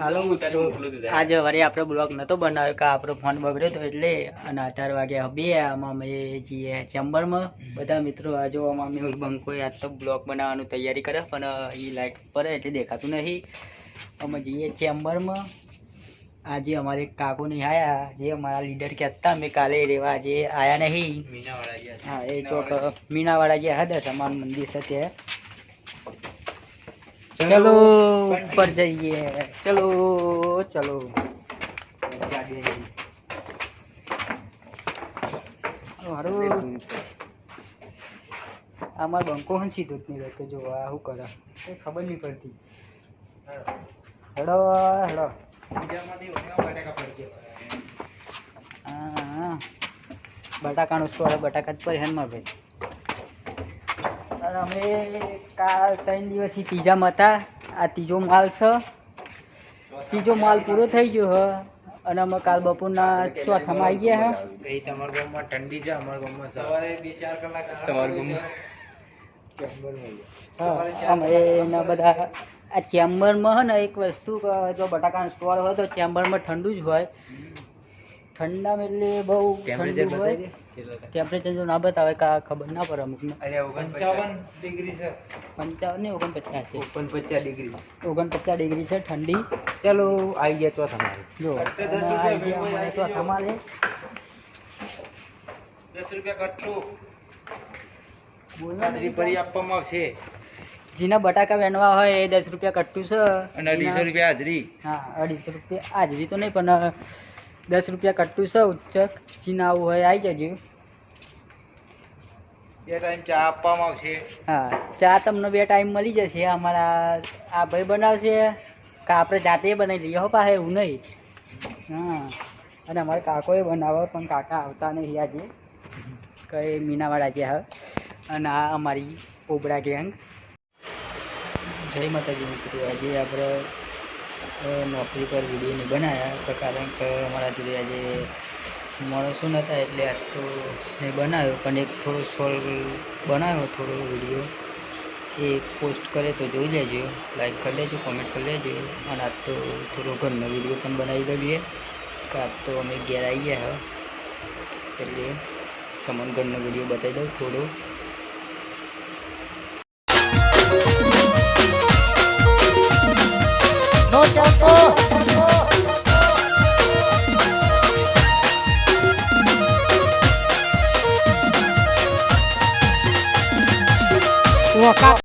હાલો મિત્રો, આજે વળી આપણે બ્લોગ નહોતો બનાવ્યો કે આપણો ફોન બગડ્યો હતો એટલે. અને 18 વાગ્યા બે આમાં અમે જઈએ ચેમ્બરમાં. બધા મિત્રો આ જોવામાં મેહુલ બંકોએ આજ તો બ્લોગ બનાવવાની તૈયારી કરે પણ એ લાઇટ પડે એટલે દેખાતું નહીં. અમે જઈએ ચેમ્બરમાં. આજે અમારે કાકુ નહીં આવ્યા, જે અમારા લીડર કહેતા અમે કાલે રેવા આજે આવ્યા નહીં. હા, એ ચોક મીનાવાળા ગયા હતા તમારું મંદિર છે ત્યાં. चलो ऊपर जाइए, चलो चलो हमार बंको हन सीधो नहीं रहते जो आहू करा खबर नहीं पड़ती. हेलो हेलो हाँ बटाका उसको बटाका पर है मार भाई. અમે કાલ 3 દિવસથી ત્રીજામાં હતા. આ ત્રીજો માલ છે. ત્રીજો માલ પૂરો થઈ ગયો હ અને અમે કાલ બપોરના ચોથામાં આવી ગયા હે. તમારા ગામમાં ઠંડી છે, અમારા ગામમાં સવારે 2-4 કલાક તમારા ગામમાં અમે એના બધા આ ચેમ્બરમાં હે ને એક વસ્તુ જો બટાકાનો સ્ટોર હોય તો ચેમ્બરમાં ઠંડુ જ હોય. ઠંડામાં એટલે બહુ ઠંડુ હોય. ટેમ્પરેચર જો ના બતાવે કે ખબર ના પડે અમુકને. 55 ડિગ્રી છે, 55 ને 49 છે, 49 ડિગ્રી 49 ડિગ્રી છે ઠંડી. ચાલો આવી ગયા તો તમારે જો આવી ગયા અમારે તો તમારે 10 રૂપિયા કટ્ટું બોલના હાજરી ભરી આપવામાં આવશે. જેના બટાકા વેણવા હોય એ 10 રૂપિયા કટ્ટું છે અને 250 રૂપિયા હાજરી. હા 250 રૂપિયા હાજરી તો નહીં પણ 10 રૂપિયા કટ્ટું છે. ઉચ્ચક ચીના આવું હોય આવી જજો. 2 ટાઈમ ચા આપવામાં આવશે. હા ચા તમને 2 ટાઈમ મળી જશે. અમારા આ ભાઈ બનાવશે કે આપણે જાતે બનાવી લઈએ હો પાસે એવું નહીં. હા અને અમારા કાકોએ બનાવે પણ કાકા આવતા નહીં આજે કઈ મીનાવાળા ગયા. અને આ અમારી ઓબડા ગેંગ. જય માતાજી મિત્રો, આજે આપણે નોકરી પર વિડીયો નહીં બનાવ્યા કારણ કે અમારા જોડે આજે માણસો નહોતા એટલે આજ તો નહીં બનાવ્યો. પણ એક થોડો સોલ્વ બનાવ્યો થોડો વિડીયો એ પોસ્ટ કરે તો જોઈ લેજો, લાઈક કરી લેજો, કોમેન્ટ કરી લેજો. અને આજ તો થોડો ઘરનો વિડીયો પણ બનાવી દઈએ કે આજ તો અમે ઘેર આવી ગયા એટલે તમને ઘરનો વિડીયો બતાવી દઉં થોડો.